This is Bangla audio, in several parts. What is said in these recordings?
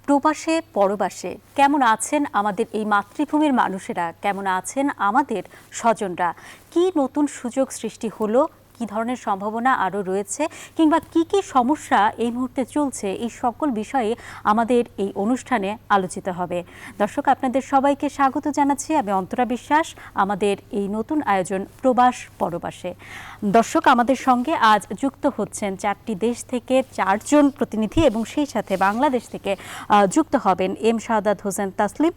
প্রবাসে পরবাসে কেমন আছেন আমাদের এই মাতৃভূমির মানুষেরা, কেমন আছেন আমাদের স্বজনরা, কি নতুন সুযোগ সৃষ্টি হলো, কি ধরনের সম্ভাবনা আরও রয়েছে, কিংবা কি কি সমস্যা এই মুহূর্তে চলছে, এই সকল বিষয়ে আমাদের এই অনুষ্ঠানে আলোচিত হবে। দর্শক, আপনাদের সবাইকে স্বাগত জানাচ্ছি। আমি অন্তরা বিশ্বাস, আমাদের এই নতুন আয়োজন প্রবাস পরবাসে। দর্শক, আমাদের সঙ্গে আজ যুক্ত হচ্ছেন 4টি দেশ থেকে 4 জন প্রতিনিধি এবং সেই সাথে বাংলাদেশ থেকে যুক্ত হবেন এম শাহাদাত হোসেন তাসলিম,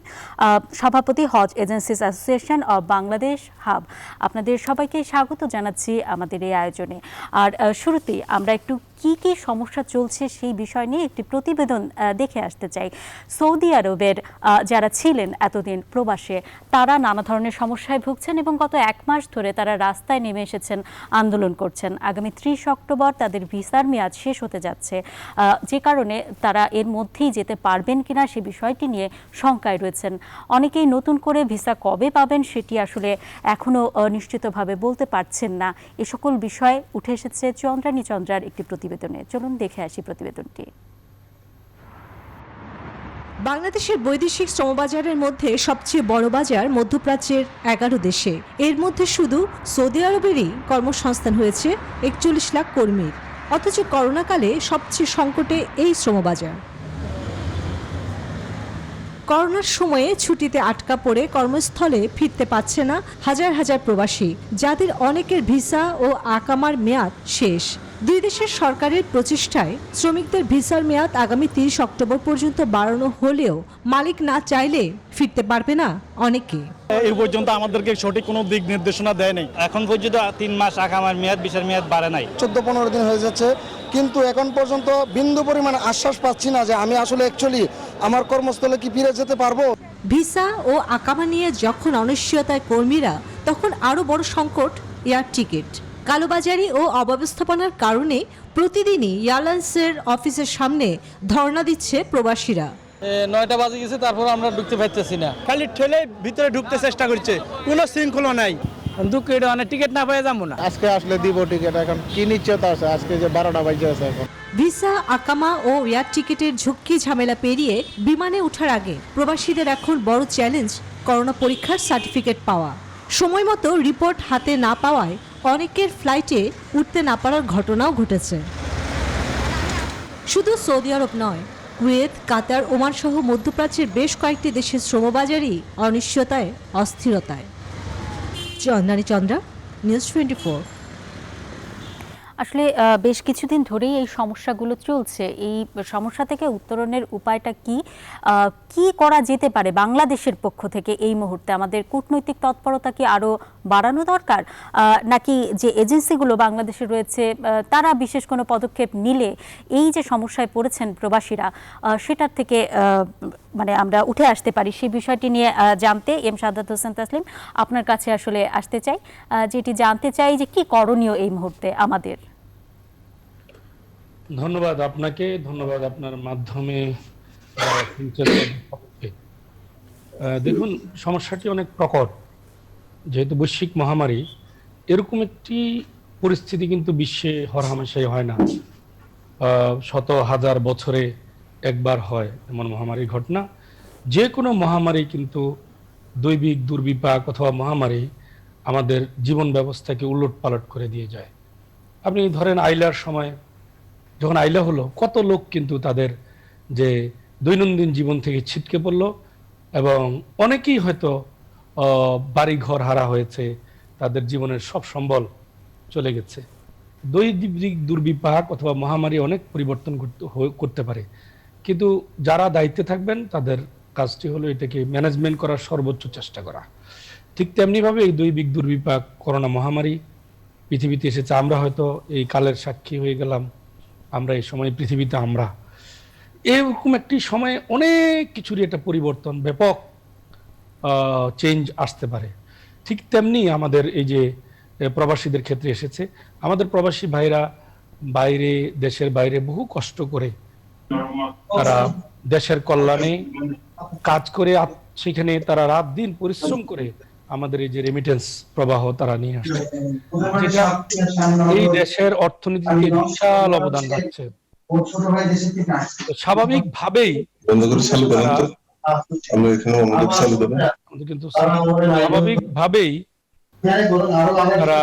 সভাপতি Hajj agencies association of Bangladesh HAAB. আপনাদের সবাইকে স্বাগত জানাচ্ছি আমাদের এই আয়োজনে। আর শুরুতেই আমরা একটু কি কি সমস্যা চলছে সেই বিষয় নিয়ে একটি প্রতিবেদন দেখে আসতে চাই। সৌদি আরবের যারা ছিলেন এতদিন প্রবাসে, তারা নানা ধরনের সমস্যায় ভুগছেন এবং গত 1 মাস ধরে তারা রাস্তায় নেমে এসেছেন, আন্দোলন করছেন। আগামী 30 অক্টোবর তাদের ভিসার মেয়াদ শেষ হতে যাচ্ছে, যে কারণে তারা এর মধ্যেই যেতে পারবেন কিনা সে বিষয়টি নিয়ে শঙ্কায় রয়েছেন। অনেকেই নতুন করে ভিসা কবে পাবেন সেটি আসলে এখনও নিশ্চিতভাবে বলতে পারছেন না। এ সকল বিষয় উঠে এসেছে চন্দ্রানী চন্দ্রার একটি প্রতিবেদনে। চলুন দেখে আসি প্রতিবেদনটি। বাংলাদেশের বৈদেশিক শ্রমবাজারের মধ্যে সবচেয়ে বড় বাজার মধ্যপ্রাচ্যের 11 দেশে। এর মধ্যে শুধু সৌদি আরবেরই কর্মসংস্থান হয়েছে 41 লাখ কর্মীর। অথচ করোনাকালে সবচেয়ে সংকটে এই শ্রমবাজার। করোনার সময়ে ছুটিতে আটকা পড়ে কর্মস্থলে ফিরতে পারছে না হাজার হাজার প্রবাসী, যাদের অনেকের ভিসা ও আকামার মেয়াদ শেষ। দুই দেশের সরকারের প্রচেষ্টায় শ্রমিকদের ভিসার মেয়াদ আগামী 30 অক্টোবর পর্যন্ত বাড়ানো হলেও মালিক না চাইলে ফিরতে পারবে না অনেকে। এই পর্যন্ত আমাদেরকে সঠিক কোনো দিক নির্দেশনা দেয় নাই। এখন পর্যন্ত 3 মাস আকামার মেয়াদ, ভিসার মেয়াদ বাড়ে নাই। 14-15 দিন হয়ে যাচ্ছে, কিন্তু এখন পর্যন্ত বিন্দু পরিমাণ আশ্বাস পাচ্ছি না যে আমি আসলে অ্যাকচুয়ালি আমার কর্মস্থলে কি ফিরে যেতে পারবো। ভিসা ও আকামা নিয়ে যখন অনিশ্চয়তায় কর্মীরা, তখন আরও বড় সংকট এয়ার টিকিট। কালোবাজারি ও অব্যবস্থাপনার কারণে প্রতিদিনই এয়ারলাইন্সের অফিসের সামনে ধর্ণা দিচ্ছে প্রবাসীরা। 9টা বাজে গেছে, তারপর আমরা ঢুকতে পারতেছি না। খালি ঠেলে ভিতরে ঢুকতে চেষ্টা করছে, কোনো শৃঙ্খলা নাই। দুঃখ, এটা অনেক টিকিট না পেয়ে যাবো না। আজকে আসলে দিব টিকিট, এখন কি নিশ্চয়তা আছে আজকে যে 12টা বাজে আছে। এখন ভিসা, আকামা ও এয়ার টিকিটের ঝুঁকি ঝামেলা পেরিয়ে বিমানে ওঠার আগে প্রবাসীদের এখন বড় চ্যালেঞ্জ করোনা পরীক্ষার সার্টিফিকেট পাওয়া। সময় মতো রিপোর্ট হাতে না পাওয়ায় অনেকের ফ্লাইটে উঠতে না পারার ঘটনাও ঘটেছে। শুধু সৌদি আরব নয়, কুয়েত, কাতার, ওমান সহ মধ্যপ্রাচ্যের বেশ কয়েকটি দেশের শ্রমবাজারই অনিশ্চয়তায়, অস্থিরতায়। চন্দ্রানী চন্দ্রা, নিউজ 24। আসলে বেশ কিছুদিন ধরেই এই সমস্যাগুলো চলছে। এই সমস্যা থেকে উত্তরণের উপায়টা কি, কি করা যেতে পারে বাংলাদেশের পক্ষ থেকে এই মুহূর্তে? আমাদের কূটনৈতিক তৎপরতা কি আরও বাড়ানো দরকার, নাকি যে এজেন্সিগুলো বাংলাদেশে রয়েছে তারা বিশেষ কোনো পদক্ষেপ নিলে এই যে সমস্যায় পড়েছেন প্রবাসীরা সেটার থেকে মানে আমরা উঠে আসতে পারি? সেই বিষয়টি নিয়ে জানতে এম শাহাদাত হোসেন তাসলিম আপনার কাছে আসলে আসতে চাই, যেটি জানতে চাই যে কি করণীয় এই মুহূর্তে আমাদের। ধন্যবাদ আপনাকে, ধন্যবাদ আপনার মাধ্যমে। দেখুন, সমস্যাটি অনেক প্রকট। যেহেতু বৈশ্বিক মহামারী, এরকম একটি পরিস্থিতি কিন্তু বিশ্বে হরহামেশাই হয় না। শত হাজার বছরে একবার হয় এমন মহামারীর ঘটনা। যে কোনো মহামারী কিন্তু দৈবিক দুর্বিপাক অথবা মহামারী আমাদের জীবন ব্যবস্থাকে উলটপালট করে দিয়ে যায়। আপনি ধরেন আইলার সময় যখন আইলা হলো, কত লোক কিন্তু তাদের যে দৈনন্দিন জীবন থেকে ছিটকে পড়লো এবং অনেকেই হয়তো বাড়িঘর হারা হয়েছে, তাদের জীবনের সব সম্বল চলে গেছে। দৈবিক দুর্বিপাক অথবা মহামারী অনেক পরিবর্তন করতে পারে, কিন্তু যারা দায়িত্বে থাকবেন তাদের কাজটি হলো এটাকে ম্যানেজমেন্ট করার সর্বোচ্চ চেষ্টা করা। ঠিক তেমনিভাবে এই দৈবিক দুর্বিপাক করোনা মহামারী পৃথিবীতে এসেছে। আমরা হয়তো এই কালের সাক্ষী হয়ে গেলাম, আমরা এই সময় পৃথিবীতে আমরা এরকম একটি সময়ে অনেক কিছুরই একটা পরিবর্তন, ব্যাপক চেঞ্জ আসতে পারে। ঠিক তেমনি আমাদের এই যে প্রবাসীদের ক্ষেত্রে এসেছে। আমাদের প্রবাসী ভাইরা বাইরে, দেশের বাইরে বহু কষ্ট করে তারা দেশের কল্যাণে কাজ করে, সেখানে তারা রাত দিন পরিশ্রম করে আমাদের এই যে রেমিটেন্স প্রবাহ তারা নিয়ে আসছে, যেটা এই দেশের অর্থনীতিতে বিশাল অবদান রাখছে। তো স্বাভাবিকভাবেই বন্ধ করে চালু করেন তো, তারা- আমরা এখানে অনুরোধ চালু করেন। আমাদের কিন্তু স্বাভাবিকভাবেই তারা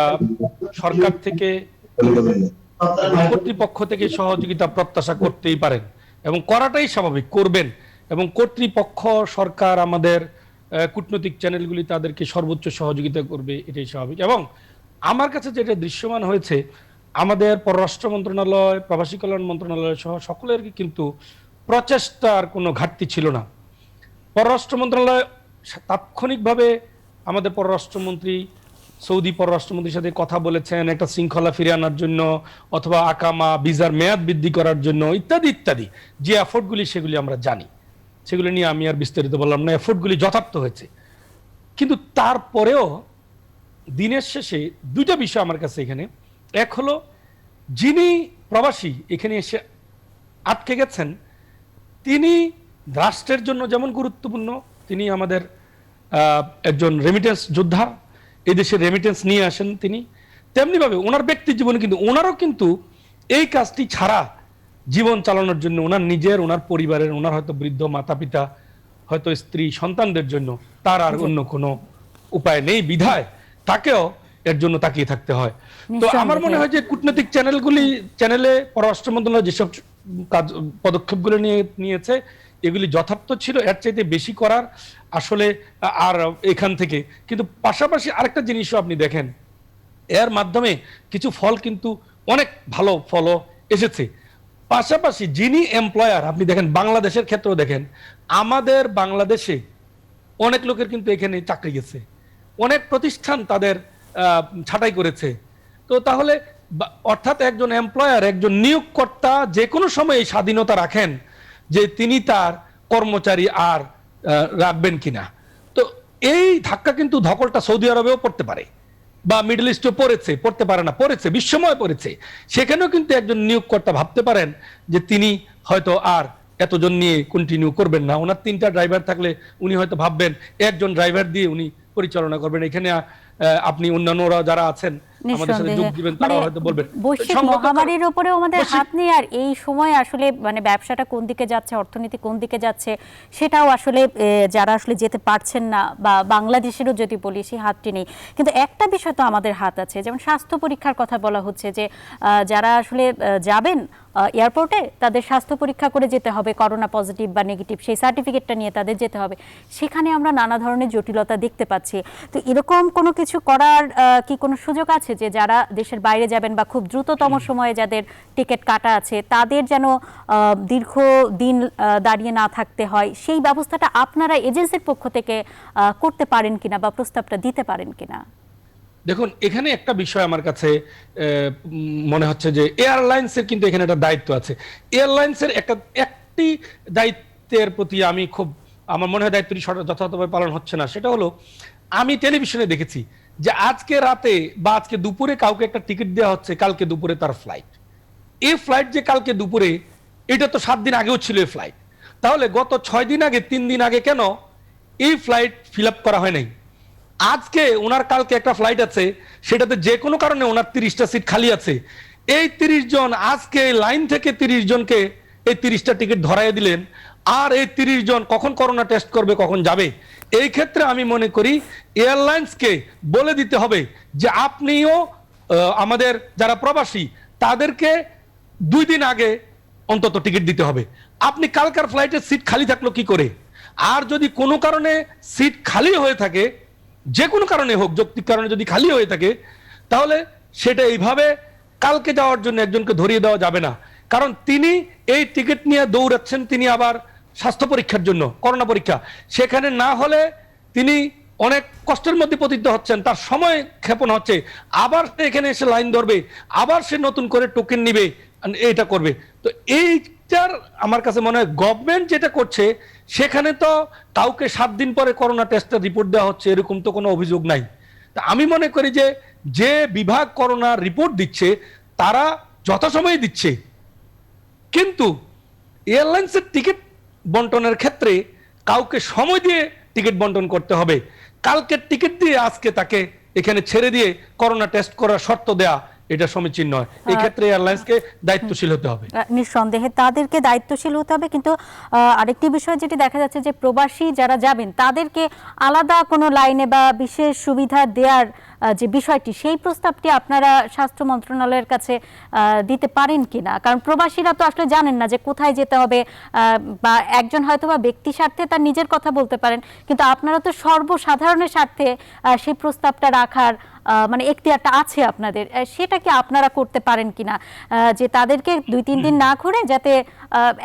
সরকার থেকে চালু করেন না। কর্তৃপক্ষ থেকে সহযোগিতা প্রত্যাশা করতেই পারেন এবং করাটাই স্বাভাবিক, করবেন। এবং কর্তৃপক্ষ, সরকার, আমাদের কূটনৈতিক চ্যানেলগুলি তাদেরকে সর্বোচ্চ সহযোগিতা করবে, এটাই স্বাভাবিক। এবং আমার কাছে যেটা দৃশ্যমান হয়েছে, আমাদের পররাষ্ট্র মন্ত্রণালয়, প্রবাসী কল্যাণ মন্ত্রণালয় সহ সকলের কিন্তু প্রচেষ্টার কোনো ঘাটতি ছিল না। পররাষ্ট্র মন্ত্রণালয় তাৎক্ষণিকভাবে আমাদের পররাষ্ট্রমন্ত্রী সৌদি পররাষ্ট্রমন্ত্রীর সাথে কথা বলেছেন একটা শৃঙ্খলা ফিরে আনার জন্য, অথবা আকামা ভিসার মেয়াদ বৃদ্ধি করার জন্য, ইত্যাদি ইত্যাদি যে এফোর্টগুলি, সেগুলি আমরা জানি, সেগুলি নিয়ে আমি আর বিস্তারিত বললাম না। এফোর্টগুলি যথার্থ হয়েছে, কিন্তু তারপরেও দিনের শেষে দুইটা বিষয় আমার কাছে এখানে। এক হলো, যিনি প্রবাসী এখানে এসে আটকে গেছেন, তিনি রাষ্ট্রের জন্য যেমন গুরুত্বপূর্ণ, তিনি আমাদের একজন রেমিটেন্স যোদ্ধা, এই দেশের রেমিটেন্স নিয়ে আসেন তিনি, তেমনিভাবে ওনার ব্যক্তি জীবনে কিন্তু ওনারও কিন্তু এই কাজটি ছাড়া জীবন চালানোর জন্য ওনার নিজের, ওনার পরিবারের, ওনার হয়তো বৃদ্ধ মাতা পিতা, হয়তো স্ত্রী সন্তানদের জন্য তার আর অন্য কোনো উপায় নেই, বিধায় তাকেও এর জন্য তাকিয়ে থাকতে হয়। তো আমার মনে হয় যে কূটনৈতিক চ্যানেলে পররাষ্ট্র মন্ত্রণালয় যেসব কাজ পদক্ষেপগুলো নিয়েছে, এগুলি যথার্থ ছিল। এর চাইতে বেশি করার আসলে আর এখান থেকে, কিন্তু পাশাপাশি আরেকটা জিনিসও আপনি দেখেন, এর মাধ্যমে কিছু ফল কিন্তু অনেক ভালো ফলও এসেছে। পাশাপাশি যিনি এমপ্লয়ার, আপনি দেখেন বাংলাদেশের ক্ষেত্রেও দেখেন, আমাদের বাংলাদেশে অনেক লোকের কিন্তু এখানে চাকরি গেছে, অনেক প্রতিষ্ঠান তাদের ছাঁটাই করেছে। তো তাহলে অর্থাৎ একজন এমপ্লয়ার, একজন নিয়োগকর্তা যে কোনো সময় এই স্বাধীনতা রাখেন যে তিনি তার কর্মচারী আর রাখবেন কিনা। তো এই ধাক্কা কিন্তু, ধকলটা সৌদি আরবেও পড়তে পারে, বা মিডল ইস্টে পড়তে পারে না, পড়েছে, বিশ্বময় পড়েছে। সেখানেও কিন্তু একজন নিয়োগকর্তা ভাবতে পারেন যে তিনি হয়তো আর এতজন নিয়ে কন্টিনিউ করবেন না। ওনার 3টা ড্রাইভার থাকলে উনি হয়তো ভাববেন একজন ড্রাইভার দিয়ে উনি পরিচালনা করবেন। এখানে আপনি অন্যান্যরা যারা আছেন আমাদের সাথে যোগ দিবেন, তারা হয়তো বলবেন। বৈশ্বিক মহামারীর উপরেও আমাদের হাত নেই, আর এই সময় আসলে মানে ব্যবসাটা কোন দিকে যাচ্ছে, অর্থনীতি কোন দিকে যাচ্ছে, সেটাও আসলে যারা আসলে যেতে পারছেন না, বা বাংলাদেশেরও যদি বলি সেই হাতটি নেই। কিন্তু একটা বিষয় তো আমাদের হাত আছে, যেমন স্বাস্থ্য পরীক্ষার কথা বলা হচ্ছে যে যারা আসলে যাবেন এয়ারপোর্টে, তাদের স্বাস্থ্য পরীক্ষা করে যেতে হবে, করোনা পজিটিভ বা নেগেটিভ সেই সার্টিফিকেটটা নিয়ে তাদের যেতে হবে। সেখানে আমরা নানা ধরনের জটিলতা দেখতে পাচ্ছি। তো এরকম কোনো কিছু করার কি কোনো সুযোগ আছে, যে যারা দেশের বাইরে যাবেন বা খুব দ্রুততম সময়ে যাদের টিকিট কাটা আছে, তাদের যেন দীর্ঘ দিন দাঁড়িয়ে না থাকতে হয়, সেই ব্যবস্থাটা আপনারা এজেন্সির পক্ষ থেকে করতে পারেন কিনা, বা প্রস্তাবটা দিতে পারেন কিনা? দেখুন, এখানে একটা বিষয় আমার কাছে মনে হচ্ছে যে এয়ারলাইন্সের কিন্তু এখানে একটা দায়িত্ব আছে। এয়ারলাইন্সের একটি দায়িত্বের প্রতি আমি আমার মনে হয় দায়িত্বটি যথাযথভাবে পালন হচ্ছে না। সেটা হলো, আমি টেলিভিশনে দেখেছি যে আজকে রাতে বা আজকে দুপুরে কাউকে একটা টিকিট দেওয়া হচ্ছে, কালকে দুপুরে তার ফ্লাইট। এই ফ্লাইট যে কালকে দুপুরে, এটা তো 7 দিন আগেও ছিল এই ফ্লাইট। তাহলে গত 6 দিন আগে, 3 দিন আগে কেন এই ফ্লাইট ফিল আপ করা হয় নাই? আজকে ওনার কালকে একটা ফ্লাইট আছে, সেটাতে যে কোনো কারণে ওনার 30টা সিট খালি আছে। এই 30 জন আজকে লাইন থেকে 30 জনকে এই 30টা টিকিট ধরাই দিলেন, আর এই 30 জন কখন করোনা টেস্ট করবে, কখন যাবে? এই ক্ষেত্রে আমি মনে করি এয়ারলাইন্সকে বলে দিতে হবে যে আপনিও আমাদের যারা প্রবাসী তাদেরকে 2 দিন আগে অন্তত টিকিট দিতে হবে। আপনি কালকার ফ্লাইটের সিট খালি থাকলো কি করে? আর যদি কোনো কারণে সিট খালি হয়ে থাকে, যে কোনো কারণে হোক, যৌক্তিক কারণে যদি খালি হয়ে থাকে, তাহলে সেটা এইভাবে কালকে যাওয়ার জন্য একজনকে ধরিয়ে দেওয়া যাবে না। কারণ তিনি এই টিকিট নিয়ে দৌড়াচ্ছেন, তিনি আবার স্বাস্থ্য পরীক্ষার জন্য, করোনা পরীক্ষা, সেখানে না হলে তিনি অনেক কষ্টের মধ্যে পতিত হচ্ছেন, তার সময় ক্ষেপণ হচ্ছে, আবার এখানে এসে লাইন ধরবে, আবার সে নতুন করে টোকেন নিবে, এটা করবে। তো এইটার আমার কাছে মনে হয় গভর্নমেন্ট যেটা করছে, সেখানে তো কাউকে 7 দিন পরে করোনা টেস্টের রিপোর্ট দেওয়া হচ্ছে, এরকম তো কোনো অভিযোগ নাই। তা আমি মনে করি যে বিভাগ করোনা রিপোর্ট দিচ্ছে তারা যথাসময়ে দিচ্ছে, কিন্তু এয়ারলাইন্সের টিকিট বন্টনের ক্ষেত্রে কাউকে সময় দিয়ে টিকিট বন্টন করতে হবে। কালকের টিকিট দিয়ে আজকে তাকে এখানে ছেড়ে দিয়ে করোনা টেস্ট করার শর্ত দেয়া, এটা সমীচীন নয়। এই ক্ষেত্রে এয়ারলাইন্সকে দায়িত্বশীল হতে হবে। নিঃসন্দেহে তাদেরকে দায়িত্বশীল হতে হবে, কিন্তু আরেকটি বিষয় যেটি দেখা যাচ্ছে যে প্রবাসী যারা যাবেন তাদেরকে আলাদা কোনো লাইনে বা বিশেষ সুবিধা দেওয়ার যে বিষয়টি, সেই প্রস্তাবটি আপনারা স্বাস্থ্য মন্ত্রণালয়ের কাছে দিতে পারেন কিনা? কারণ প্রবাসীরা তো আসলে জানেন না যে কোথায় যেতে হবে, বা একজন হয়তো বা ব্যক্তি স্বার্থে তার নিজের কথা বলতে পারেন, কিন্তু আপনারা তো সর্বসাধারণের স্বার্থে সেই প্রস্তাবটা রাখার মানে এখতিয়ারটা আছে আপনাদের, সেটা কি আপনারা করতে পারেন কিনা, যে তাদেরকে 2-3 দিন না ঘুরে যাতে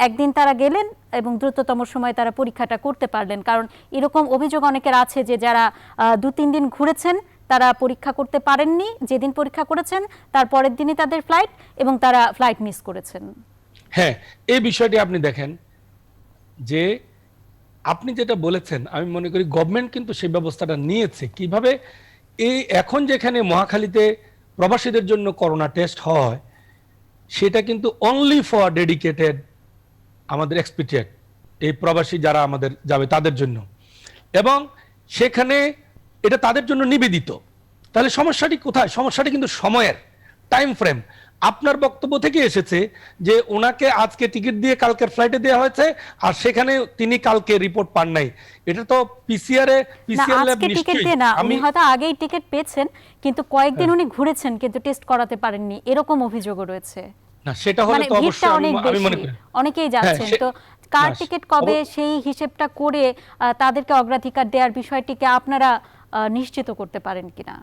একদিন তারা গেলেন এবং দ্রুততম সময়ে তারা পরীক্ষাটা করতে পারলেন? কারণ এরকম অভিযোগ অনেকের আছে যে যারা 2-3 দিন ঘুরেছেন তারা পরীক্ষা করতে পারেননি, যেদিন পরীক্ষা করেছেন তার পরের দিনই তাদের ফ্লাইট এবং তারা ফ্লাইট মিস করেছেন। হ্যাঁ, এই বিষয়টি আপনি দেখেন যে আপনি যেটা বলেছেন, আমি মনে করি গভর্নমেন্ট কিন্তু সেই ব্যবস্থাটা নিয়েছে। কিভাবে? এই এখন যেখানে মহাখালীতে প্রবাসীদের জন্য করোনা টেস্ট হয়, সেটা কিন্তু অনলি ফর ডেডিকেটেড আমাদের এক্সপিটেড এই প্রবাসী যারা আমাদের যাবে তাদের জন্য, এবং সেখানে এটা তাদের জন্য নিবেদিত। তাহলে সমস্যাটি কোথায়? সমস্যাটি কিন্তু সময়ের, টাইম ফ্রেম। আপনার বক্তব্য থেকে এসেছে যে ওনাকে আজকে টিকিট দিয়ে কালকের ফ্লাইটে দেওয়া হয়েছে, আর সেখানে তিনি কালকে রিপোর্ট পান নাই। এটা তো পিসিআর ল্যাব নিশ্চয়ই, আমি হয়তো আগেই টিকিট পেয়েছেন কিন্তু কয়েকদিন উনি ঘুরেছেন কিন্তু টেস্ট করাতে পারেননি, এরকম অভিযোগও রয়েছে। না, সেটা হলে তো অবশ্যই আমি মনে করি অনেকেই যাচ্ছেন, তো কার টিকিট কবে সেই হিসেবটা করে তাদেরকে অগ্রাধিকার দেওয়ার বিষয়টিকে আপনারা নিশ্চিত করতে পারেন কিনা?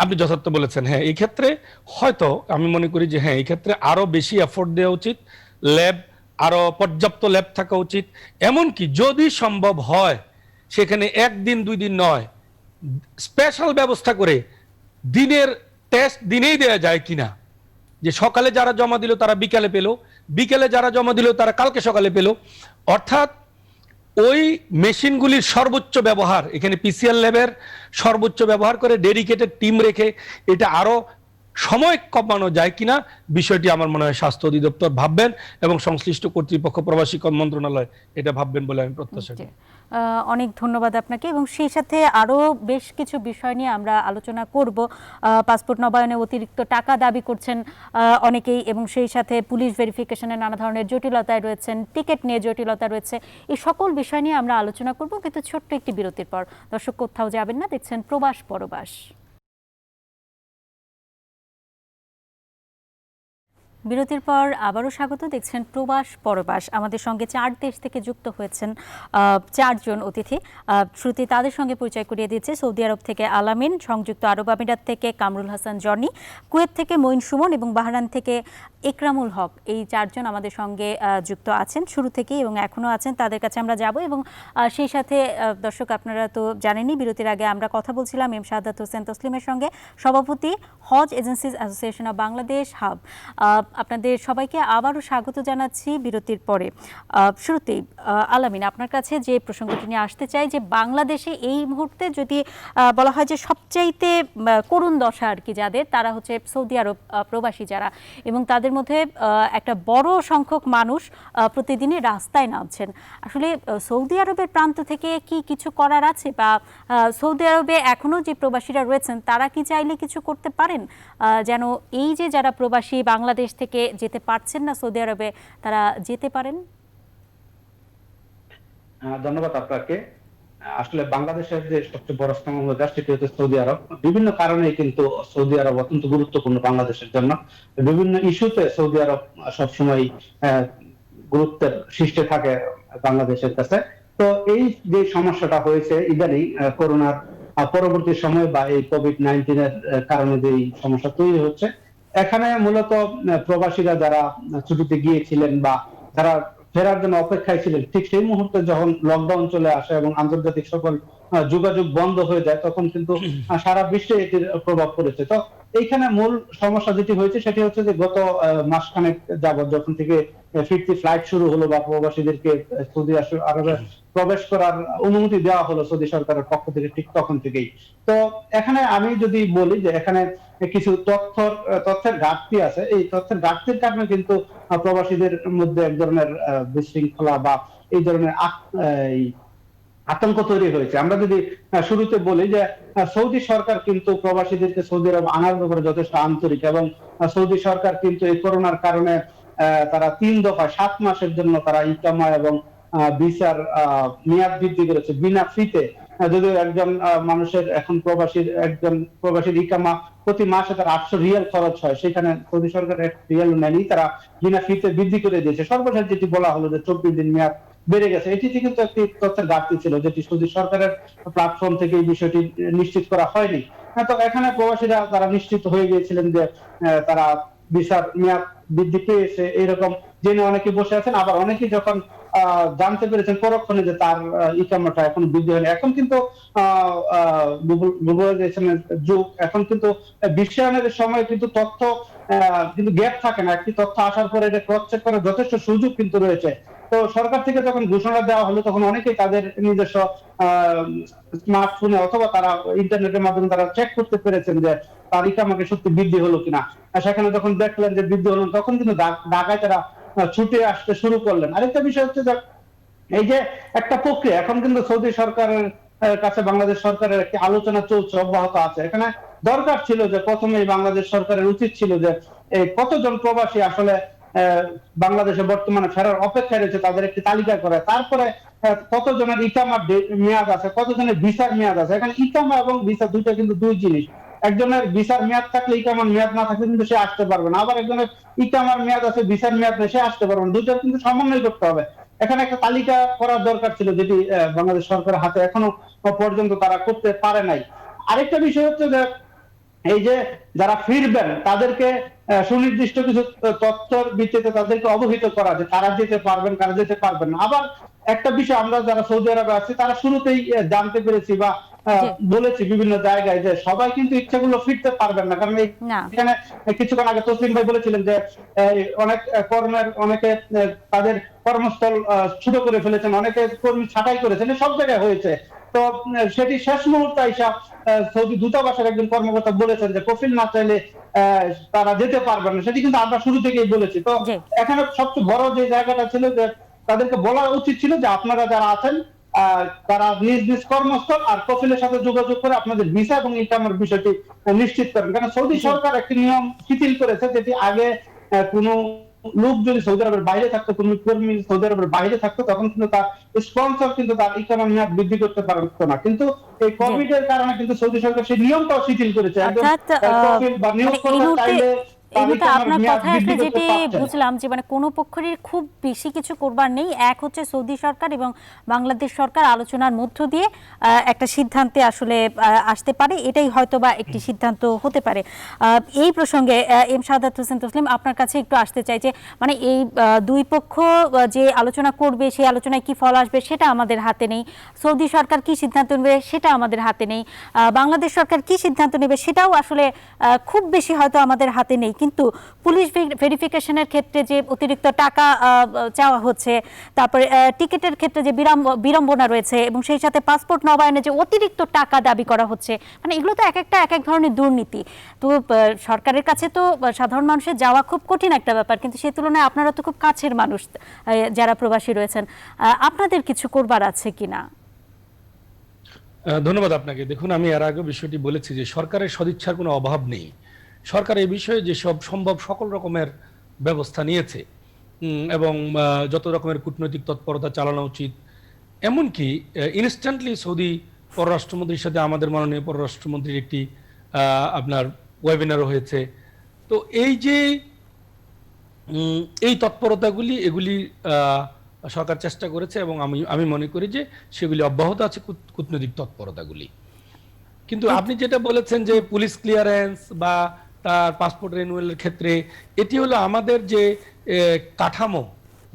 আপনি যথার্থ বলেছেন। হ্যাঁ, এই ক্ষেত্রে হয়তো আমি মনে করি যে হ্যাঁ, এই ক্ষেত্রে আরো বেশি এফোর্ট দেওয়া উচিত, ল্যাব আরো পর্যাপ্ত ল্যাব থাকা উচিত। এমনকি যদি সম্ভব হয় সেখানে 1 দিন 2 দিন নয়, স্পেশাল ব্যবস্থা করে দিনের টেস্ট দিনেই দেওয়া যায় কিনা, যে সকালে যারা জমা দিল তারা বিকালে পেল, বিকেলে যারা জমা দিল তারা কালকে সকালে পেল। অর্থাৎ ওই মেশিনগুলির সর্বোচ্চ ব্যবহার, এখানে পিসিআর ল্যাবের সর্বোচ্চ ব্যবহার করে ডেডিকেটেড টিম রেখে এটা আরো সময় কমানো যায় কিনা, বিষয়টি আমার মনে হয় স্বাস্থ্য অধিদপ্তর ভাববেন এবং সংশ্লিষ্ট কর্তৃপক্ষ প্রবাসী মন্ত্রণালয় এটা ভাববেন বলে আমি প্রত্যাশা করি। অনেক ধন্যবাদ আপনাকে, এবং সেই সাথে আরও বেশ কিছু বিষয় নিয়ে আমরা আলোচনা করব। পাসপোর্ট নবায়নে অতিরিক্ত টাকা দাবি করছেন অনেকেই, এবং সেই সাথে পুলিশ ভেরিফিকেশনে নানা ধরনের জটিলতায় রয়েছেন, টিকিট নিয়ে জটিলতা রয়েছে, এই সকল বিষয় নিয়ে আমরা আলোচনা করব, কিন্তু ছোট্ট একটি বিরতির পর। দর্শক কোথাও যাবেন না, দেখছেন প্রবাস পরবাস। বিরতির পর আবারও স্বাগত, দেখছেন প্রবাস পরবাস। আমাদের সঙ্গে 4 দেশ থেকে যুক্ত হয়েছেন 4 জন অতিথি। শ্রুতি তাদের সঙ্গে পরিচয় করিয়ে দিচ্ছে। সৌদি আরব থেকে আলামিন, সংযুক্ত আরব আমিরাত থেকে কামরুল হাসান জনি, কুয়েত থেকে মঈন সুমন এবং বাহরাইন থেকে ইকরামুল হক। এই 4 জন আমাদের সঙ্গে যুক্ত আছেন শুরু থেকেই এবং এখনও আছেন। তাদের কাছে আমরা যাব, এবং সেই সাথে দর্শক আপনারা তো জানেনই, বিরতির আগে আমরা কথা বলছিলাম এম শাহাদাত হোসেন তসলিমের সঙ্গে, সভাপতি Hajj agencies association of Bangladesh HAAB. আপনাদের সবাইকে আবারও স্বাগত জানাচ্ছি বিরতির পরে। শুরুতেই আলামিন, আপনার কাছে যে প্রসঙ্গটি নিয়ে আসতে চাই, যে বাংলাদেশে এই মুহূর্তে যদি বলা হয় যে সবচাইতে করুণ দশা আর কি যাদের, তারা হচ্ছে সৌদি আরব প্রবাসী যারা, এবং তাদের মধ্যে একটা বড় সংখ্যক মানুষ প্রতিদিনই রাস্তায় নামছেন। আসলে সৌদি আরবের প্রান্ত থেকে কি কিছু করার আছে, বা সৌদি আরবে এখনও যে প্রবাসীরা রয়েছেন তারা কি চাইলে কিছু করতে পারেন যেন এই যে যারা প্রবাসী বাংলাদেশ থেকে যেতে পারছেন না সৌদি আরবে, তারা যেতে পারেন? ধন্যবাদ আপনাকে। আসলে বাংলাদেশের যে সবচেয়ে বড় স্তম্ভ দেশ সেটি হচ্ছে সৌদি আরব। বিভিন্ন কারণে কিন্তু সৌদি আরব অত্যন্ত গুরুত্বপূর্ণ বাংলাদেশের জন্য। বিভিন্ন ইস্যুতে সৌদি আরব সবসময় গুরুত্বের শীর্ষে থাকে বাংলাদেশের কাছে। তো এই যে সমস্যাটা হয়েছে ইদানিং করোনার পরবর্তী সময় বা এই কোভিড-19 এর কারণে যে সমস্যা তৈরি হচ্ছে, এখানে মূলত প্রবাসীরা যারা ছুটিতে গিয়েছিলেন বা যারা ফেরার জন্য অপেক্ষায় ছিলেন, ঠিক সেই মুহূর্তে যখন লকডাউন চলে আসে এবং আন্তর্জাতিক সকল যোগাযোগ বন্ধ হয়ে যায়, তখন কিন্তু সারা বিশ্বে এটির প্রভাব পড়েছে। তো এইখানে মূল সমস্যা যেটি হয়েছে সেটি হচ্ছে যে গত মাসখানেক যাবত যখন থেকে ফিরতি ফ্লাইট শুরু হলো বা প্রবাসীদেরকে সৌদি আরবে প্রবেশ করার অনুমতি দেওয়া হলো সৌদি সরকারের পক্ষ থেকে, ঠিক তখন থেকেই। তো এখানে আমি যদি বলি যে এখানে কিছু তথ্যের ঘাটতি আছে। এই তথ্যের ঘাটতির কারণে কিন্তু প্রবাসীদের মধ্যে এক ধরনের বিশৃঙ্খলা বা এই ধরনের আতঙ্ক তৈরি হয়েছে। আমরা যদি শুরুতে বলি যে সৌদি সরকার কিন্তু প্রবাসীদেরকে সৌদি আরব আনার ব্যাপারে যথেষ্ট আন্তরিক, এবং সৌদি সরকার কিন্তু এই করোনার কারণে তারা 3 দফায় 7 মাসের জন্য তারা ইকামা এবং ভিসার মেয়াদ বৃদ্ধি করেছে বিনা ফিতে। যদিও একজন মানুষের এখন একজন প্রবাসীর ইকামা প্রতি মাসে তার 800 রিয়াল খরচ হয়, সেখানে সৌদি সরকার 1 রিয়াল নেয়নি, তারা বিনা ফিতে বৃদ্ধি করে দিয়েছে। সর্বশেষ যেটি বলা হলো যে 24 দিন মেয়াদ বেড়ে গেছে, এটিতে কিন্তু একটি তথ্যের ঘাটতি ছিল, যেটি সৌদি সরকারের প্ল্যাটফর্ম থেকে এই বিষয়টি নিশ্চিত করা হয়নি। তো এখানে প্রবাসীরা তারা নিশ্চিত হয়ে গিয়েছিলেন যে তারা ভিসার মেয়াদ বৃদ্ধি পেয়েছে, এরকম জেনে অনেকে বসে আছেন। আবার অনেকে যখন জানতে পেরেছেন পরক্ষণে যে তার ইকামাটা এখন বৃদ্ধি হয়নি। এখন কিন্তু গ্লোবালাইজেশনের যুগ, এখন কিন্তু বিশ্বায়নের সময় কিন্তু তথ্য কিন্তু গ্যাপ থাকে না, একটি তথ্য আসার পরে এটা ক্রস চেক করার যথেষ্ট সুযোগ কিন্তু রয়েছে। তো সরকার থেকে যখন ঘোষণা দেওয়া হলো তখন অনেকেই তাদের নিজস্ব স্মার্টফোনে অথবা তারা ইন্টারনেটের মাধ্যমে তারা চেক করতে পেরেছেন যে তার ইকামাকে সত্যি বৃদ্ধি হলো কিনা। সেখানে যখন দেখলেন যে বৃদ্ধি হলো, তখন কিন্তু ঢাকায় তারা ছুটে আসতে শুরু করলেন। আরেকটা বিষয় হচ্ছে যে এই যে একটা প্রক্রিয়া, এখন কিন্তু সৌদি সরকারের কাছে বাংলাদেশ সরকারের একটি আলোচনা চলছে, অব্যাহত আছে। এখানে দরকার ছিল যে প্রথমেই বাংলাদেশ সরকারের উচিত ছিল যে কতজন প্রবাসী আসলে বাংলাদেশে বর্তমানে ফেরার অপেক্ষায় রয়েছে তাদের একটি তালিকা করে, তারপরে কতজনের ইকামার মেয়াদ আছে, কতজনের ভিসার মেয়াদ আছে। এখানে ইকামা এবং ভিসা দুটো কিন্তু দুই জিনিস। একজনের ভিসার মেয়াদ থাকলে ইকামার মেয়াদ না থাকলে কিন্তু সে আসতে পারবে না, আবার একজনের ইকামার মেয়াদ আছে ভিসার মেয়াদ নেই, সে আসতে পারবে না। দুটোর কিন্তু সমন্বয় করতে হবে। এখানে একটা তালিকা করার দরকার ছিল, যেটি বাংলাদেশ সরকারের হাতে এখনো পর্যন্ত তারা করতে পারে নাই। আরেকটা বিষয় হচ্ছে যে এই যে যারা ফিরবেন তাদেরকে সুনির্দিষ্ট কিছু তথ্যের ভিত্তিতে তাদেরকে অবহিত করা, যে কারা যেতে পারবেন কারা যেতে পারবেন না। আবার একটা বিষয়, আমরা যারা সৌদি আরবে আছি তারা শুরুতেই জানতে পেরেছি বা বলেছি বিভিন্ন জায়গায় যে সবাই কিন্তু ইচ্ছাগুলো ফিরতে পারবেন না, কারণ এখানে কিছুক্ষণ আগে তসলিম ভাই বলেছিলেন যে অনেক অনেকে তাদের কর্মস্থল ছোট করে ফেলেছেন, অনেকে কর্মী ছাঁটাই করেছেন, সব জায়গায় হয়েছে। তো সেটি শেষ মুহূর্তে আইসা সৌদি দূতাবাসের একজন কর্মকর্তা বলেছেন যে কফিল না চাইলে তারা যেতে পারবেন না, সেটি কিন্তু আমরা শুরু থেকেই বলেছি। তো এখানে সবচেয়ে বড় যে জায়গাটা ছিল যে তাদেরকে বলা উচিত ছিল যে আপনারা যারা আছেন তারা নিজ নিজ কর্মস্থল আর কফিলের সাথে যোগাযোগ করে আপনাদের ভিসা এবং ইনকামের বিষয়টি নিশ্চিত করেন। কারণ সৌদি সরকার একটি নিয়ম শিথিল করেছে, যেটি আগে কোনো লোক যদি সৌদি আরবের বাইরে থাকতো, কোন কর্মী সৌদি আরবের বাইরে থাকতো, তখন কিন্তু তার স্পন্সর কিন্তু তার ইকামার মেয়াদ বৃদ্ধি করতে পারতো না। কিন্তু এই কোভিড এর কারণে কিন্তু সৌদি সরকার সেই নিয়মটাও শিথিল করেছে। আপনার কথা আসলে যেটি বুঝলাম যে মানে কোনো পক্ষের খুব বেশি কিছু করবার নেই, এক হচ্ছে সৌদি সরকার এবং বাংলাদেশ সরকার আলোচনার মধ্য দিয়ে একটা সিদ্ধান্তে আসলে আসতে পারে, এটাই হয়তো বা একটি সিদ্ধান্ত হতে পারে। এই প্রসঙ্গে এম শাহাদাত হোসেন তসলিম, আপনার কাছে একটু আসতে চাই যে মানে এই দুই পক্ষ যে আলোচনা করবে সেই আলোচনায় কি ফল আসবে সেটা আমাদের হাতে নেই, সৌদি সরকার কি সিদ্ধান্ত নেবে সেটা আমাদের হাতে নেই, বাংলাদেশ সরকার কি সিদ্ধান্ত নেবে সেটাও আসলে খুব বেশি হয়তো আমাদের হাতে নেই। কিন্তু পুলিশ ভেরিফিকেশনের ক্ষেত্রে যে অতিরিক্ত টাকা চাওয়া হচ্ছে, তারপরে টিকিটের ক্ষেত্রে যে বিড়ম্বনা রয়েছে এবং সেই সাথে পাসপোর্ট নবায়নে যে অতিরিক্ত টাকা দাবি করা হচ্ছে, মানে এগুলো তো এক এক ধরনের দুর্নীতি। তো সরকারের কাছে তো সাধারণ মানুষের যাওয়া খুব কঠিন একটা ব্যাপার, কিন্তু সেই তুলনায় আপনারা তো খুব কাছের মানুষ যারা প্রবাসী রয়েছেন, আপনাদের কিছু করবার আছে কিনা? ধন্যবাদ আপনাকে। দেখুন, আমি এর আগে বিষয়টি বলেছি যে সরকারের সদিচ্ছার কোনো অভাব নেই। সরকার এই বিষয়ে যেসব সম্ভব সকল রকমের ব্যবস্থা নিয়েছে এবং যত রকমের কূটনৈতিক তৎপরতা চালানো উচিত, এমনকি ইনস্ট্যান্টলি সৌদি পররাষ্ট্রমন্ত্রীর সাথে আমাদের মাননীয় পররাষ্ট্রমন্ত্রীর একটি আপনার ওয়েবিনারও হয়েছে। তো এই যে এই তৎপরতাগুলি এগুলি সরকার চেষ্টা করেছে এবং আমি মনে করি যে সেগুলি অব্যাহত আছে কূটনৈতিক তৎপরতাগুলি। কিন্তু আপনি যেটা বলেছেন যে পুলিশ ক্লিয়ারেন্স বা তার পাসপোর্ট রিনিউয়ালের ক্ষেত্রে, এটি হলো আমাদের যে কাঠামো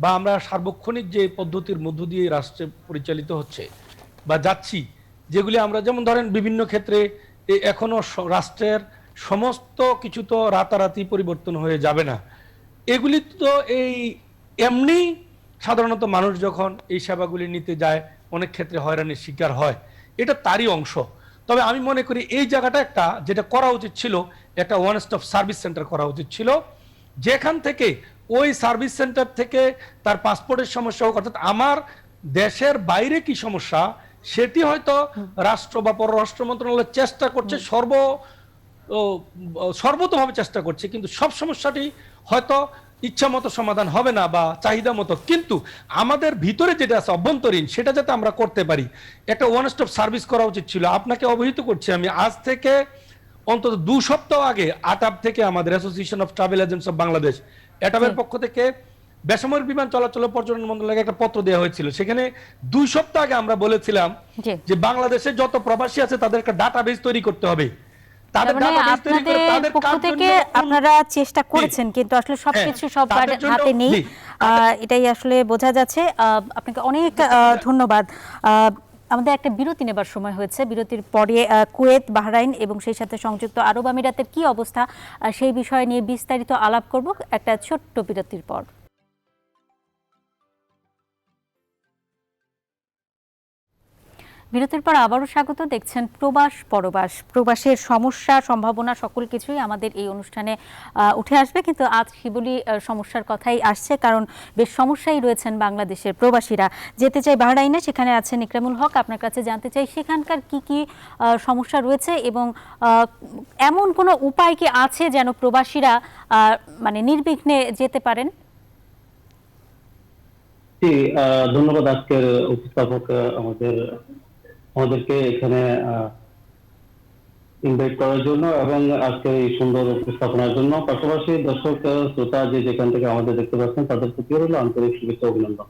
বা আমরা সার্বক্ষণিক যে পদ্ধতির মধ্য দিয়ে রাষ্ট্রে পরিচালিত হচ্ছে বা যাচ্ছি, যেগুলি আমরা যেমন ধরেন বিভিন্ন ক্ষেত্রে এখনো রাষ্ট্রের সমস্ত কিছু তো রাতারাতি পরিবর্তন হয়ে যাবে না। এগুলি তো এই এমনি সাধারণত মানুষ যখন এই সেবাগুলি নিতে যায় অনেক ক্ষেত্রে হয়রানির শিকার হয়, এটা তারই অংশ। তবে আমি মনে করি এই জায়গাটা একটা যেটা করা উচিত ছিল, একটা ওয়ান স্টপ সার্ভিস সেন্টার করা উচিত ছিল, যেখান থেকে ওই সার্ভিস সেন্টার থেকে তার পাসপোর্টের সমস্যা হোক, অর্থাৎ আমার দেশের বাইরে কি সমস্যা সেটি হয়তো রাষ্ট্র বা পররাষ্ট্র মন্ত্রণালয় চেষ্টা করছে, সর্বতভাবে চেষ্টা করছে, কিন্তু সব সমস্যাটি হয়তো ইচ্ছা মতো সমাধান হবে না বা চাহিদা মতো। কিন্তু আমাদের ভিতরে যেটা আছে অভ্যন্তরীণ, সেটা যাতে আমরা করতে পারি, একটা ওয়ান স্টপ সার্ভিস করা উচিত ছিল। আপনাকে অবহিত করছি, আমি আজ থেকে অন্তত 2 সপ্তাহ আগে আটাব থেকে আমাদের association of travel agents of Bangladesh, অ্যাটাবের পক্ষ থেকে বেসামরিক বিমান চলাচল পর্যটন মন্ত্রণালয়কে একটা পত্র দেওয়া হয়েছিল। সেখানে 2 সপ্তাহ আগে আমরা বলেছিলাম যে বাংলাদেশে যত প্রবাসী আছে তাদের একটা ডাটাবেস তৈরি করতে হবে। আপনাদের পক্ষ থেকে আপনারা চেষ্টা করেছেন, কিন্তু আসলে সবকিছু সব হাতে নেই, এটাই আসলে বোঝা যাচ্ছে। আপনাকে অনেক ধন্যবাদ। আমাদের একটা বিরতি নেবার সময় হয়েছে। বিরতির পরে কুয়েত, বাহরাইন এবং সেই সাথে সংযুক্ত আরব আমিরাতের কি অবস্থা সেই বিষয় নিয়ে বিস্তারিত আলাপ করব একটা ছোট্ট বিরতির পর। বিরতির পর আবারও স্বাগত। দেখছেন প্রবাস পরবাস। প্রবাসের সমস্যা, সম্ভাবনা সকল কিছুই আমাদের এই অনুষ্ঠানে উঠে আসবে, কিন্তু আজ শিবলি সমস্যার কথাই আসছে, কারণ বেশ সমস্যাই রয়েছেন বাংলাদেশের প্রবাসীরা। যেতে চাই বাহরাইনে, সেখানে আছেন ইকরামুল হক। আপনার কাছে জানতে চাই সেখানকার কি কি সমস্যা রয়েছে এবং এমন কোনো উপায় কি আছে যেন প্রবাসীরা মানে নির্বিঘ্নে যেতে পারেন? ধন্যবাদ আজকের উপস্থাপক আমাদেরকে এখানে ইনভাইট করার জন্য এবং আজকে এই সুন্দর উপস্থাপনার জন্য। পাশাপাশি দর্শক শ্রোতা যে যেখান থেকে আমাদের দেখতে পাচ্ছেন তাদের প্রতি হলো আন্তরিক শুভেচ্ছা অভিনন্দন।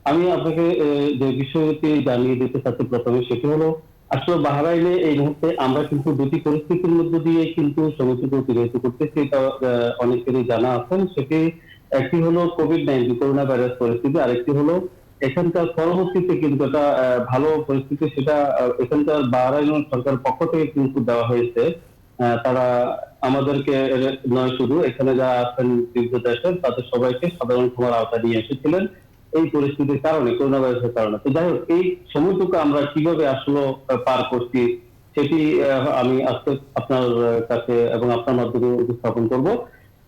আমি আপনাকে যে বিষয়টি জানিয়ে দিতে চাচ্ছি প্রথমে, সেটি হলো আসলে বাহরাইনে এই মুহূর্তে আমরা কিন্তু 2টি পরিস্থিতির মধ্য দিয়ে কিন্তু সমস্যা অতিবাহিত করতেছি, এটা অনেকেরই জানা আছেন। সেটি একটি হলো কোভিড-19 করোনা ভাইরাস পরিস্থিতি, আরেকটি হলো এখানকার পরবর্তীতে কিন্তু একটা ভালো পরিস্থিতি, সেটা এখানকার বাহরাইন সরকার পক্ষ থেকে কিন্তু দেওয়া হয়েছে। তারা আমাদেরকে নয়, শুধু এখানে যারা আছেন বিভিন্ন দেশের তাদের সবাইকে সাধারণ ক্ষমার আওতা নিয়ে এসেছিলেন এই পরিস্থিতির কারণে, করোনা ভাইরাসের কারণে। তো যাই হোক, এই সময়টুকু আমরা কিভাবে আসলে পার করছি সেটি আমি আজকে আপনার কাছে এবং আপনার মাধ্যমে উপস্থাপন করব।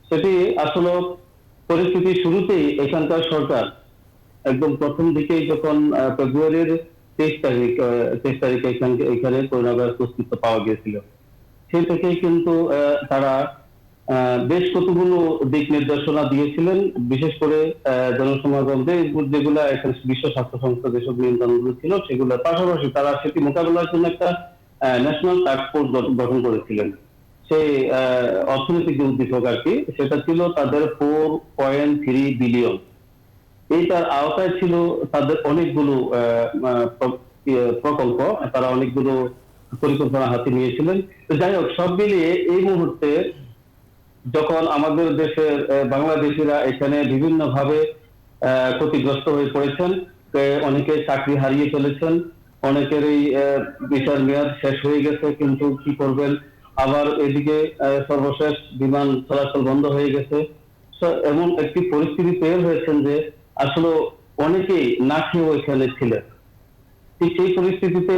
সেটি আসলে পরিস্থিতি শুরুতেই এখানকার সরকার একদম প্রথম দিকেই যখন ফেব্রুয়ারির 23 তারিখে এখানে করোনা ভাইরাস অস্তিত্ব পাওয়া গিয়েছিল, সেই থেকেই কিন্তু তারা বেশ কতগুলো দিক নির্দেশনা দিয়েছিলেন, বিশেষ করে জনসমাগম যেগুলা এখানে বিশ্ব স্বাস্থ্য সংস্থা যেসব নিয়ন্ত্রণগুলো ছিল সেগুলোর পাশাপাশি তারা সেটি মোকাবেলার জন্য একটা ন্যাশনাল টাস্ক ফোর্স গঠন করেছিলেন। সেই অর্থনৈতিক যে উদ্দীপক আর কি, সেটা ছিল তাদের 4.3 বিলিয়ন। এইটার আওতায় ছিল তাদের অনেকগুলো প্রকল্প, তারা অনেকগুলো পরিকল্পনা হাতে নিয়েছিলেন। তো যাই হোক, সব মিলিয়ে এই মুহূর্তে যখন আমাদের দেশের বাংলাদেশিরা এখানে বিভিন্ন ভাবে ক্ষতিগ্রস্ত হয়ে পড়েছেন, অনেকে চাকরি হারিয়ে ফেলেছেন, অনেকেরই ভিসার মেয়াদ শেষ হয়ে গেছে, কিন্তু কি করবেন, আবার এদিকে সর্বশেষ বিমান চলাচল বন্ধ হয়ে গেছে। এমন একটি পরিস্থিতি তৈরি হয়েছেন যে আসলে অনেকেই না খেয়েও এখানে ছিলেন। ঠিক সেই পরিস্থিতিতে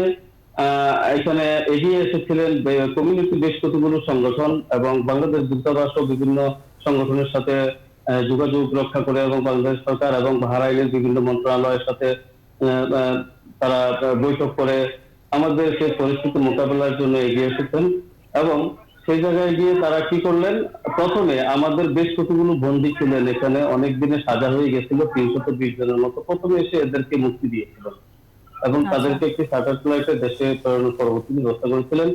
এখানে এগিয়ে এসেছিলেন কমিউনিটি বেশ কতগুলো সংগঠন এবং বাংলাদেশ দূতাবাস ও বিভিন্ন সংগঠনের সাথে যোগাযোগ রক্ষা করে এবং বাংলাদেশ সরকার এবং বাহরাইনের বিভিন্ন মন্ত্রণালয়ের সাথে তারা বৈঠক করে আমাদের সেই পরিস্থিতি মোকাবেলার জন্য এগিয়ে এসেছেন। এবং সেই জায়গায় গিয়ে তারা কি করলেন, প্রথমে আমাদের বেশ কতগুলো বন্দী ছিলেন এখানে, অনেক দিনে সাজা হয়ে গেছিল 320 জনের মতো, প্রথমে এসে এদেরকে মুক্তি দিয়েছিলেন এবং তাদেরকে একটি চার্টার ফ্লাইটে দেশে প্রেরণের পরবর্তী ব্যবস্থা করেছিলেন।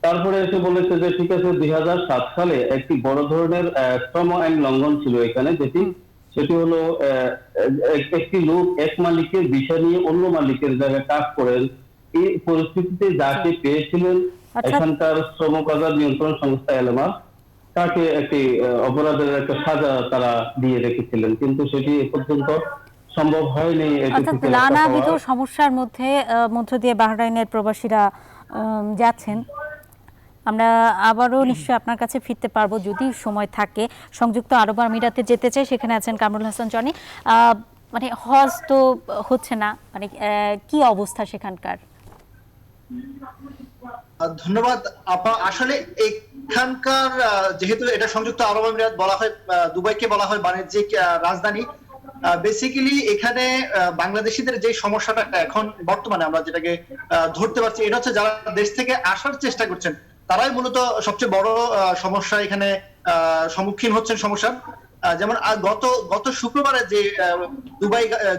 তারপরে এসে বলেছে যে ঠিক আছে, 2007 সালে একটি বড় ধরনের শ্রম আইন লঙ্ঘন ছিল এখানে, সেটি হলো একটি লোক এক মালিকের বিষয় নিয়ে অন্য মালিকের জায়গায় কাজ করেন। এই পরিস্থিতিতে যাকে পেয়েছিলেন এখানকার শ্রম বাজার নিয়ন্ত্রণ সংস্থা এলেমা, তাকে একটি অপরাধের একটা সাজা তারা দিয়ে রেখেছিলেন, কিন্তু সেটি এ পর্যন্ত সম্ভব হয়নি। নানাবিধ সমস্যার মধ্য দিয়ে বাহরাইনের প্রবাসীরা যাচ্ছেন। আমরা আবারও নিশ্চয়ই আপনার কাছে ফিরতে পারবো যদি সময় থাকে। সংযুক্ত আরব আমিরাতে যেতে চাই, সেখানে আছেন কামরুল হাসান জনি। মানে হজ তো হচ্ছে না, মানে কি অবস্থা সেখানকার? ধন্যবাদ আপা। আসলে এখানকার যেহেতু এটা সংযুক্ত আরব আমিরাত বলা হয়, দুবাইকে বলা হয় বাণিজ্যিক রাজধানী, বেসিক্যালি এখানে বাংলাদেশিদের যে সমস্যাটা এখন বর্তমানে আমরা যেটাকে ধরতে পারছি, এটা হচ্ছে যারা দেশ থেকে আসার চেষ্টা করছেন তারাই মূলত সবচেয়ে বড় সমস্যা এখানে সম্মুখীন হচ্ছেন সমস্যার। যেমন গত শুক্রবারে যে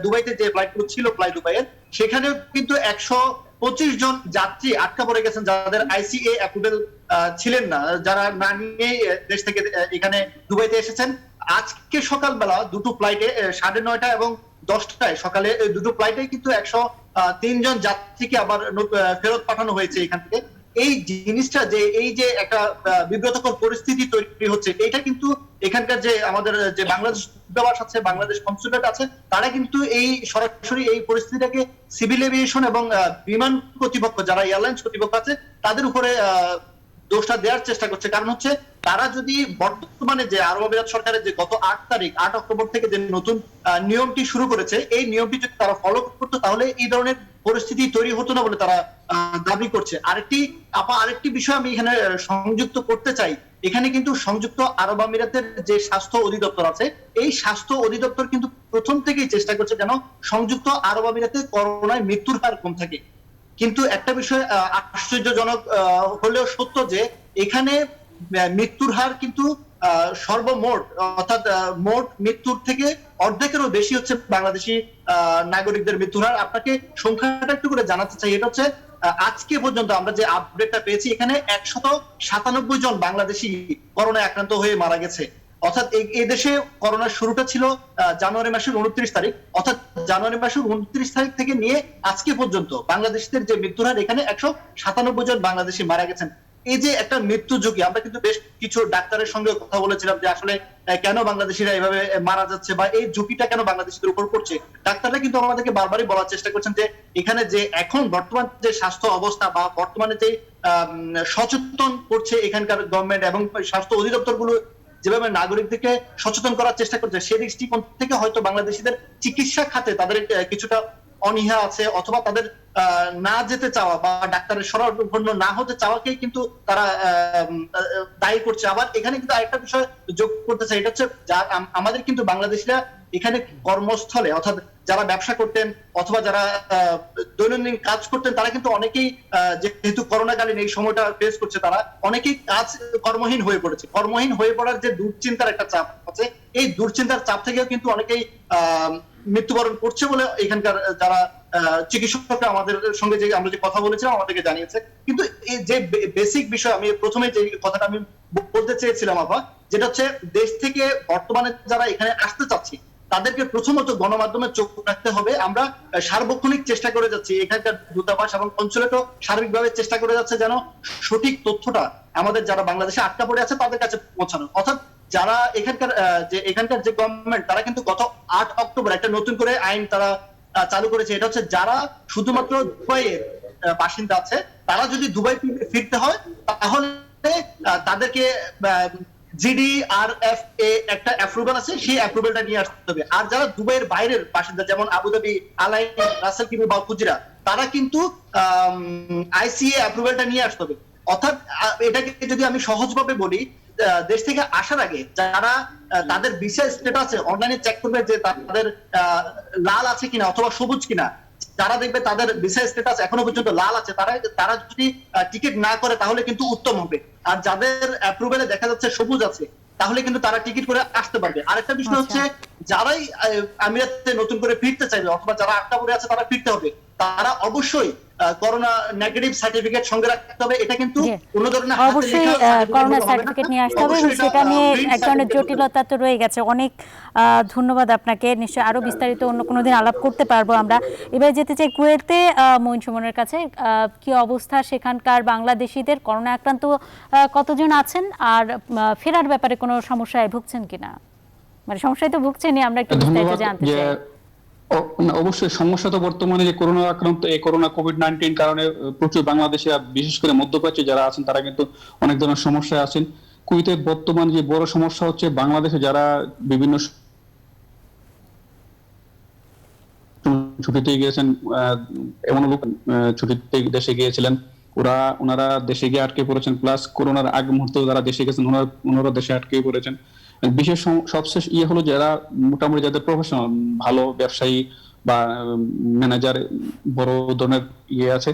দুবাইতে যে ফ্লাইটগুলো ছিল ফ্লাই দুবাইয়ের, সেখানেও কিন্তু 125 জন যাত্রী আটকা পড়ে গেছেন যাদের আইসিএ অ্যাপ্রুভেল ছিলেন না, যারা না নিয়ে দেশ থেকে এখানে দুবাইতে এসেছেন। আজকে সকালবেলা দুটো ফ্লাইটে 9:30 এবং 10টায় সকালে দুটো ফ্লাইটে কিন্তু 103 জন যাত্রীকে আবার ফেরত পাঠানো হয়েছে এখান থেকে। এই জিনিসটা যে এই যে একটা বিব্রতকর পরিস্থিতি তৈরি হচ্ছে, এটা কিন্তু এখানকার যে আমাদের যে বাংলাদেশ দূতাবাস আছে, বাংলাদেশ কনসুলেট আছে, তারা কিন্তু এই সরাসরি এই পরিস্থিতিটাকে সিভিল এভিয়েশন এবং বিমান কর্তৃপক্ষ যারা এয়ারলাইন্স কর্তৃপক্ষ আছে তাদের উপরে দোষটা দেওয়ার চেষ্টা করছে। কারণ হচ্ছে তারা যদি বর্তমানে যে আরব আমিরাত সরকারের যে গত 8 অক্টোবর থেকে যে নতুন নিয়মটি শুরু করেছে, এই নিয়মটি যদি তারা ফলো করতো তাহলে এই ধরনের পরিস্থিতি তৈরি হতো না বলে তারা দাবি করছে। আরেকটি বিষয় আমি এখানে সংযুক্ত করতে চাই, এখানে কিন্তু সংযুক্ত আরব আমিরাতের যে স্বাস্থ্য অধিদপ্তর আছে, এই স্বাস্থ্য অধিদপ্তর কিন্তু প্রথম থেকেই চেষ্টা করছে যেন সংযুক্ত আরব আমিরাতে করোনায় মৃত্যুর হার কম থাকে। কিন্তু একটা বিষয় আশ্চর্যজনক হলেও সত্য যে এখানে মৃত্যুর হার কিন্তু সর্বমোট অর্থাৎ মোট মৃত্যুর থেকে অর্ধেকেরও বেশি হচ্ছে বাংলাদেশি নাগরিকদের মৃত্যুর হার। আপনাকে সংখ্যাটা একটু করে জানাতে চাই, এটা হচ্ছে আজকে পর্যন্ত আমরা যে আপডেটটা পেয়েছি, এখানে 197 জন বাংলাদেশি করোনায় আক্রান্ত হয়ে মারা গেছে। অর্থাৎ এই দেশে করোনার শুরুটা ছিল জানুয়ারি মাসের 29 তারিখ, অর্থাৎ জানুয়ারি মাসের 29 তারিখ থেকে নিয়ে আজকে পর্যন্ত বাংলাদেশিদের যে মৃত্যুর হার, এখানে 197 জন বাংলাদেশি মারা গেছেন। এই যে একটা মৃত্যু ঝুঁকি, আমরা কিন্তু বেশ কিছু ডাক্তারের সঙ্গে কথা বলেছিলাম যে আসলে কেন বাংলাদেশিরা এভাবে মারা যাচ্ছে বা এই ঝুঁকিটা কেন বাংলাদেশিদের উপর পড়ছে। ডাক্তাররা কিন্তু আমাদেরকে বারবারই বলার চেষ্টা করছেন যে এখানে যে এখন বর্তমান যে স্বাস্থ্য অবস্থা বা বর্তমানে যে সচেতন করছে এখানকার গভর্নমেন্ট এবং স্বাস্থ্য অধিদপ্তর গুলো যেভাবে নাগরিকদেরকে সচেতন করার চেষ্টা করছে, সেই দৃষ্টিকোণ থেকে হয়তো বাংলাদেশিদের চিকিৎসা খাতে তাদের কিছুটা অনীহা আছে, অথবা তাদের না যেতে চাওয়া বা ডাক্তারের শরণাপন্ন না হতে চাওয়াকেই কিন্তু তারা দায়ী করছে। আবার এখানে কিন্তু আরেকটা বিষয় যোগ করতে চাই, এটা হচ্ছে আমাদের কিন্তু বাংলাদেশিরা এখানে কর্মস্থলে অর্থাৎ যারা ব্যবসা করতেন অথবা যারা দৈনন্দিন কাজ করতেন, তারা কিন্তু অনেকেই যেহেতু করোনাকালীন এই সময়টা ফেস করছে, তারা অনেকেই কর্মহীন হয়ে পড়েছে। কর্মহীন হয়ে পড়ার যে দুশ্চিন্তার একটা চাপ আছে, এই দুশ্চিন্তার চাপ থেকেও কিন্তু অনেকেই মৃত্যুবরণ করছে বলে এখানকার যারা চিকিৎসকরা আমাদের সঙ্গে যে আমরা যে কথা বলেছিলাম আমাদেরকে জানিয়েছে। কিন্তু এই যে বেসিক বিষয় আমি প্রথমে যে কথাটা আমি বলতে চেয়েছিলাম যেটা হচ্ছে দেশ থেকে বর্তমানে যারা এখানে আসতে চাচ্ছি তাদেরকে প্রথমত গণমাধ্যমে চোখ রাখতে হবে। আমরা সার্বক্ষণিক চেষ্টা করে যাচ্ছি, এখানকার দূতাবাস এবং কনসুলেটও সার্বিকভাবে চেষ্টা করে যাচ্ছে যেন সঠিক তথ্যটা আমাদের যারা বাংলাদেশে আটকা পড়ে আছে তাদের কাছে পৌঁছানো। অর্থাৎ যারা এখানকার যে গভর্নমেন্ট, তারা কিন্তু গত 8 অক্টোবর একটা নতুন করে আইন তারা চালু করেছে। এটা হচ্ছে যারা শুধুমাত্র দুবাইয়ের বাসিন্দা আছে, তারা যদি দুবাই ফিরতে হয় তাহলে তাদেরকে GDRFA একটা অ্যাপ্রুভাল আছে, সেই অ্যাপ্রুভালটা নিয়ে আসতে হবে। আর যারা দুবাইয়ের বাইরের বাসিন্দা যেমন আবুধাবি, আলাইন, রাসেল কিমি বা ফুজিরা, তারা কিন্তু ICA অ্যাপ্রুভালটা নিয়ে আসতে হবে। অর্থাৎ এটাকে যদি আমি সহজভাবে বলি, দেশ থেকে আসার আগে যারা তাদের ভিসা স্ট্যাটাসে অনলাইনে চেক করবে যে তাদের লাল আছে কিনা অথবা সবুজ কিনা। যারা দেখবে তাদের ভিসা স্ট্যাটাস এখনো পর্যন্ত লাল আছে, তারা যদি টিকিট না করে তাহলে কিন্তু উত্তম হবে। আর যাদের অ্যাপ্রুভালে দেখা যাচ্ছে সবুজ আছে, তাহলে কিন্তু তারা টিকিট করে আসতে পারবে। আরেকটা বিষয় হচ্ছে যারাই আমিরাতে নতুন করে ফিরতে চাইবে অথবা যারা আটকা পড়ে আছে তারা ফিরতে হবে, তারা অবশ্যই করোনা নেগেটিভ সার্টিফিকেট সঙ্গে রাখতে হবে। এটা কিন্তু কোনো ধরনের অবশ্যই করোনা সার্টিফিকেট নিয়ে আসতে হবে, সেটা নিয়ে এক ধরনের জটিলতা তো রয়ে গেছে। অনেক ধন্যবাদ আপনাকে। নিশ্চয়ই আরো বিস্তারিত অন্য কোনো দিন আলাপ করতে পারবো আমরা। এবার যেতে চাই কুয়েতে মঈন সুমনের কাছে। কি অবস্থা সেখানকার বাংলাদেশিদের? করোনা আক্রান্ত কতজন আছেন আর ফেরার ব্যাপারে কোনো সমস্যায় ভুগছেন কিনা? মানে সমস্যায় তো ভুগছেনই, আমরা একটু বিস্তারিত জানতে চাই। অবশ্যই সমস্যা তো বর্তমানে যে করোনা আক্রান্ত, এই করোনা কোভিড-19 কারণে প্রচুর বাংলাদেশি বিশেষ করে মধ্যপ্রাচ্যে যারা আছেন তারা কিন্তু অনেক ধরনের সমস্যায় আছেন। কুয়েতে বর্তমান যে বড় সমস্যা হচ্ছে বাংলাদেশে যারা বিভিন্ন ছুটিতে গিয়েছেন, এমন লোক ছুটিতে দেশে গিয়েছিলেন, ওনারা দেশে গিয়ে আটকে পড়েছেন, প্লাস করোনার আগ মুহূর্তে যারা দেশে গেছেন ওনারা দেশে আটকে পড়েছেন। বিশেষ সবশেষ হলো যারা মোটামুটি যাদের প্রফেশনাল ভালো ব্যবসায়ী বা ম্যানেজার বড় ধরনের আছে,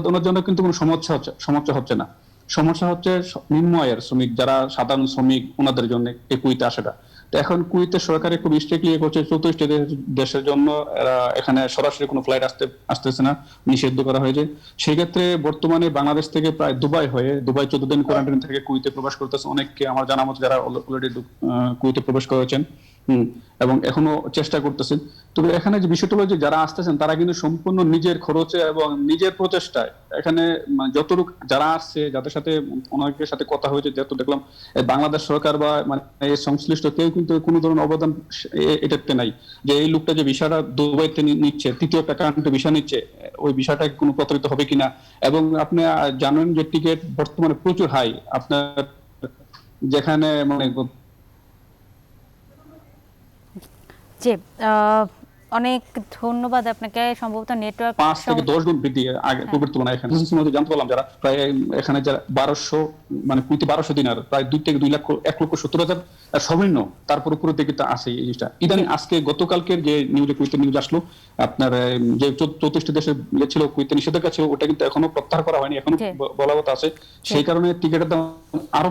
ওনার জন্য কিন্তু কোনো সমস্যা হচ্ছে না। সমস্যা হচ্ছে নিম্ন আয়ের শ্রমিক, যারা সাধারণ শ্রমিক, ওনাদের জন্য এই কুয়েতে আসাটা। তো এখন কুয়েতের সরকারে খুব স্ট্রিক্টলি করছে, 34টি দেশের জন্য এখানে সরাসরি কোনো ফ্লাইট আসতেছে না, নিষিদ্ধ করা হয়েছে। সেই ক্ষেত্রে বর্তমানে বাংলাদেশ থেকে প্রায় দুবাই 14 দিন কোয়ারেন্টাইন থেকে কুয়েতে প্রবেশ করতেছে অনেককে, আমার জানা মতো যারা অলরেডি কুয়েতে প্রবেশ করেছেন এবং এখনো চেষ্টা করতেছেন। তবে এখানে যে বিষয়টা হলো যে যারা আসতেছেন তারা কিন্তু সম্পূর্ণ নিজের খরচে এবং নিজের প্রচেষ্টায় এখানে যতটুকু যারা আসছে, যাদের সাথে অনেকের সাথে কথা হয়েছে, যেহেতু দেখলাম বাংলাদেশ সরকার বা মানে এই সংশ্লিষ্ট কেউ কিন্তু কোনো ধরনের অবদান এটাতে নাই যে এই লোকটা যে ভিসাটা দুবাইতে নিচ্ছে, তৃতীয় একটা কান্ট্রি ভিসা নিচ্ছে, ওই ভিসাটা কোনো প্রতারিত হবে কিনা। এবং আপনি জানেন যে টিকিট বর্তমানে প্রচুর হাই, আপনার যেখানে মানে জি, অনেক ধন্যবাদ আপনাকে। সম্ভবত নেটওয়ার্ক 5 থেকে 10 গুণ বৃদ্ধি আগে পূর্বের তুলনায়। এখানে জানতে পারলাম যারা প্রায় এখানে যারা 1200 মানে 1200 দিনার প্রায় 2 থেকে 2,70,000 সর্বনিম্ন, তারপর উপরে দিকে তো আছে এই জিনিসটা। ইদানিং আজকে গতকালকের যে কুয়েতে নিউজ আসলো, আপনার যে 34টি দেশে ছিল কুয়েতে নিষেধাজ্ঞা ছিল, ওটা কিন্তু এখনো প্রত্যাহার করা হয়নি, এখনো বলবৎ আছে। সেই কারণে টিকেটের দাম আরো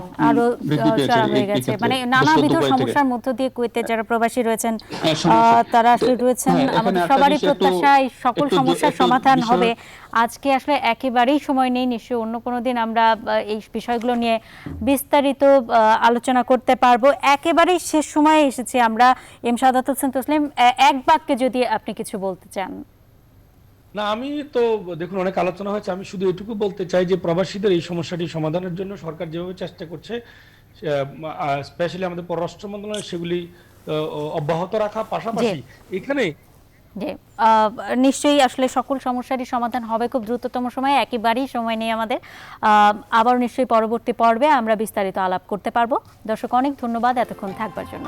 বৃদ্ধি পেয়েছে। মানে নানাবিধ সমস্যার মধ্য দিয়ে কুয়েতে যারা প্রবাসী রয়েছেন তারা আসলে রয়েছেন। আমাদের সবারই প্রত্যাশা এই সকল সমস্যার সমাধান হবে। আজকে আসলে একেবারেই সময় নেই, নিশ্চয়ই অন্য কোনো দিন আমরা এই বিষয়গুলো নিয়ে বিস্তারিত আলোচনা করতে পারবো। একেবারেই শেষ সময়ে এসেছি আমরা। এম সাদাত হোসেন তসলিম, এক বাক্যে যদি আপনি কিছু বলতে চান। না, আমি তো দেখুন অনেক আলোচনা হয়েছে, আমি শুধু এটুকু বলতে চাই যে প্রবাসীদের এই সমস্যাটি সমাধানের জন্য সরকার যেভাবে চেষ্টা করছে, স্পেশালি আমাদের পররাষ্ট্র মন্ত্রণালয় সেগুলি অব্যাহত রাখা, পাশাপাশি এখানে নিশ্চয়ই আসলে সকল সমস্যারই সমাধান হবে খুব দ্রুততম সময়ে। একেবারেই সময় নেই আমাদের। আবার নিশ্চয়ই পরবর্তী পর্বে আমরা বিস্তারিত আলাপ করতে পারবো। দর্শক, অনেক ধন্যবাদ এতক্ষণ থাকবার জন্য।